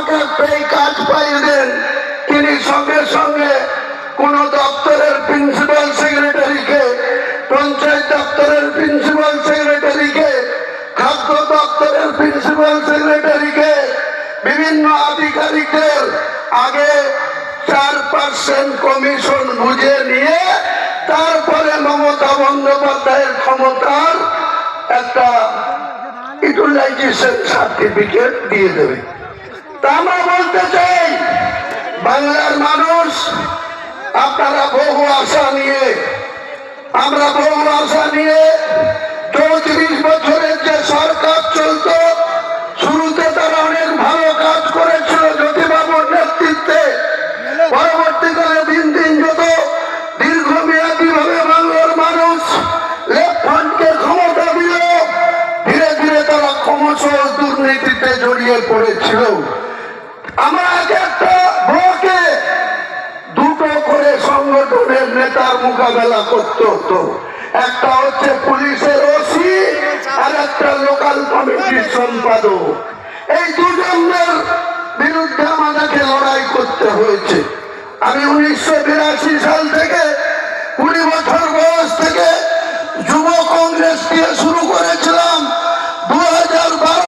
কাজ পাইয়ে দেন, তিনি সঙ্গে সঙ্গে কোন দপ্তরের প্রিন্সিপাল সেক্রেটারিকে, পঞ্চায়েত দপ্তরের প্রিন্সিপাল সেক্রেটারিকে, খাদ্য দপ্তরের প্রিন্সিপাল সেক্রেটারিকে, বিভিন্ন আধিকারিকদের আগে 4% কমিশন বুঝে নিয়ে তারপরে মমতা বন্দ্যোপাধ্যায়ের ক্ষমতার একটা ইউটিলাইজেশন সার্টিফিকেট দিয়ে দেবে। তা আমরা বলতে চাই, বাংলার মানুষ আপনারা বহু আশা নিয়ে, আমরা বহু আশা নিয়ে 34 বছরের যে সরকার চলত, শুরুতে তারা অনেক ভালো কাজ করেছিল জ্যোতিবাবুর নেতৃত্বে। পরবর্তীকালে দিন দিন যত দীর্ঘমেয়াদী ভাবে বাংলার মানুষ লেফট ফ্রন্টকে ক্ষমতা দিল, ধীরে ধীরে তারা ক্রমশ দুর্নীতিতে জড়িয়ে পড়েছিল। আমরা একটা ব্লকে দুটো করে সংগঠনের নেতার মোকাবেলা করতে হতো, একটা হচ্ছে পুলিশের ওসি আর একটা লোকাল কমিটির সম্পাদক। এই দুজনের বিরুদ্ধে আমাদেরকে লড়াই করতে হয়েছে। আমি 1982 সাল থেকে 20 বছর বয়স থেকে যুব কংগ্রেস দিয়ে শুরু করেছিলাম।